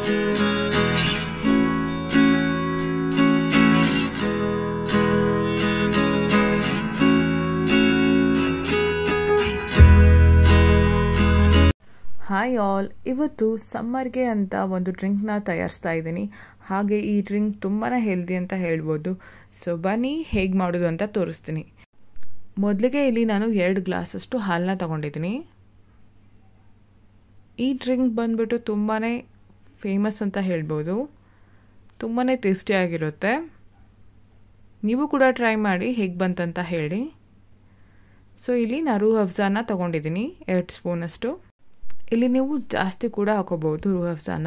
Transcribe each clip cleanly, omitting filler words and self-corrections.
Hi all, ಇವತ್ತು ಸಮ್ಮರ್ಗೆ ಅಂತ ಒಂದು ಡ್ರಿಂಕ್ನ ತಯಾರಿಸ್ತಾ ಇದ್ದೀನಿ. ಹಾಗೆ ಈ ಡ್ರಿಂಕ್ ತುಂಬಾ ಹೆಲ್ದಿ ಅಂತ ಹೇಳ್ಬೋದು. ಸೊ ಬನ್ನಿ ಹೇಗೆ ಮಾಡೋದು ಅಂತ ತೋರಿಸ್ತೀನಿ. ಮೊದಲಿಗೆ ಇಲ್ಲಿ ನಾನು 2 ಗ್ಲಾಸಷ್ಟು ಹಾಲನ್ನ ತಗೊಂಡಿದ್ದೀನಿ. ಈ ಡ್ರಿಂಕ್ ಬಂದ್ಬಿಟ್ಟು ತುಂಬಾ ಫೇಮಸ್ ಅಂತ ಹೇಳ್ಬೋದು. ತುಂಬಾ ಟೇಸ್ಟಿಯಾಗಿರುತ್ತೆ. ನೀವು ಕೂಡ ಟ್ರೈ ಮಾಡಿ ಹೇಗೆ ಬಂತಂತ ಹೇಳಿ. ಸೊ ಇಲ್ಲಿ ನಾನು ರೂಹ್ ಅಫ್ಜಾನ ತಗೊಂಡಿದ್ದೀನಿ 2 ಸ್ಪೂನಷ್ಟು. ಇಲ್ಲಿ ನೀವು ಜಾಸ್ತಿ ಕೂಡ ಹಾಕೋಬಹುದು ರೂಹ್ ಅಫ್ಜಾನ.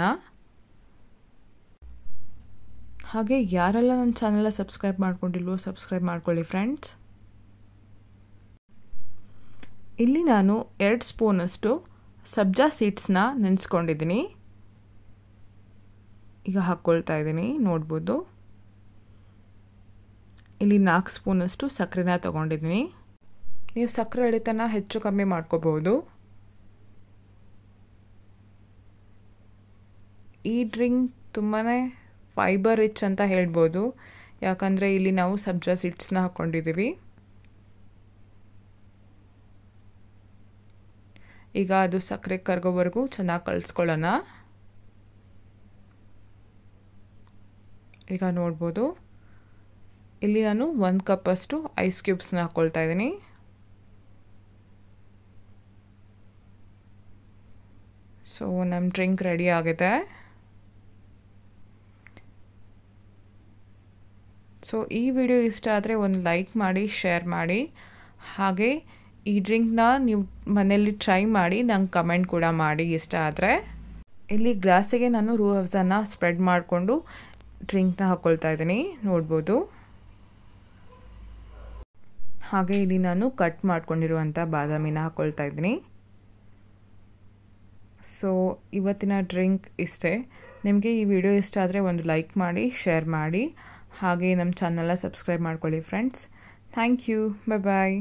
ಹಾಗೆ ಯಾರೆಲ್ಲ ನನ್ನ ಚಾನೆಲ್ನ ಸಬ್ಸ್ಕ್ರೈಬ್ ಮಾಡ್ಕೊಂಡಿಲ್ವೋ ಸಬ್ಸ್ಕ್ರೈಬ್ ಮಾಡ್ಕೊಳ್ಳಿ ಫ್ರೆಂಡ್ಸ್. ಇಲ್ಲಿ ನಾನು 2 ಸ್ಪೂನಷ್ಟು ಸಬ್ಜಾ ಸೀಡ್ಸ್ನ ನೆನೆಸ್ಕೊಂಡಿದ್ದೀನಿ. ಈಗ ಹಾಕ್ಕೊಳ್ತಾ ಇದ್ದೀನಿ, ನೋಡ್ಬೋದು. ಇಲ್ಲಿ 4 ಸ್ಪೂನಷ್ಟು ಸಕ್ಕರೆನ ತಗೊಂಡಿದ್ದೀನಿ. ನೀವು ಸಕ್ಕರೆ ಅಳಿತನ ಹೆಚ್ಚು ಕಮ್ಮಿ ಮಾಡ್ಕೋಬಹುದು. ಈ ಡ್ರಿಂಕ್ ತುಂಬಾ ಫೈಬರ್ ರಿಚ್ ಅಂತ ಹೇಳ್ಬೋದು, ಯಾಕಂದರೆ ಇಲ್ಲಿ ನಾವು ಸಬ್ಜಾ ಸೀಡ್ಸ್ನ ಹಾಕ್ಕೊಂಡಿದ್ದೀವಿ. ಈಗ ಅದು ಸಕ್ಕರೆ ಕರಗೋವರೆಗೂ ಚೆನ್ನಾಗಿ ಕಲಿಸ್ಕೊಳ್ಳೋಣ. ಈಗ ನೋಡ್ಬೋದು, ಇಲ್ಲಿ ನಾನು 1 ಕಪ್ಪಷ್ಟು ಐಸ್ ಕ್ಯೂಬ್ಸ್ನ ಹಾಕ್ಕೊಳ್ತಾ ಇದ್ದೀನಿ. ಸೊ ನಮ್ಮ ಡ್ರಿಂಕ್ ರೆಡಿ ಆಗಿದೆ. ಸೊ ಈ ವಿಡಿಯೋ ಇಷ್ಟ ಆದರೆ ಒಂದು ಲೈಕ್ ಮಾಡಿ, ಶೇರ್ ಮಾಡಿ. ಹಾಗೆ ಈ ಡ್ರಿಂಕ್ನ ನೀವು ಮನೆಯಲ್ಲಿ ಟ್ರೈ ಮಾಡಿ ನಂಗೆ ಕಮೆಂಟ್ ಕೂಡ ಮಾಡಿ ಇಷ್ಟ ಆದರೆ. ಇಲ್ಲಿ ಗ್ಲಾಸಿಗೆ ನಾನು ರೂಹ್ ಅಫ್ಜಾನ ಸ್ಪ್ರೆಡ್ ಮಾಡಿಕೊಂಡು ಡ್ರಿಂಕ್ನ ಹಾಕ್ಕೊಳ್ತಾ ಇದ್ದೀನಿ, ನೋಡ್ಬೋದು. ಹಾಗೆ ಇಲ್ಲಿ ನಾನು ಕಟ್ ಮಾಡ್ಕೊಂಡಿರುವಂಥ ಬಾದಾಮಿನ ಹಾಕ್ಕೊಳ್ತಾ ಇದ್ದೀನಿ. ಸೊ ಇವತ್ತಿನ ಡ್ರಿಂಕ್ ಇಷ್ಟೇ. ನಿಮಗೆ ಈ ವಿಡಿಯೋ ಇಷ್ಟ ಆದರೆ ಒಂದು ಲೈಕ್ ಮಾಡಿ, ಶೇರ್ ಮಾಡಿ. ಹಾಗೆ ನಮ್ಮ ಚಾನಲ್ನ ಸಬ್ಸ್ಕ್ರೈಬ್ ಮಾಡ್ಕೊಳ್ಳಿ ಫ್ರೆಂಡ್ಸ್. Thank you. ಬಾಯ್.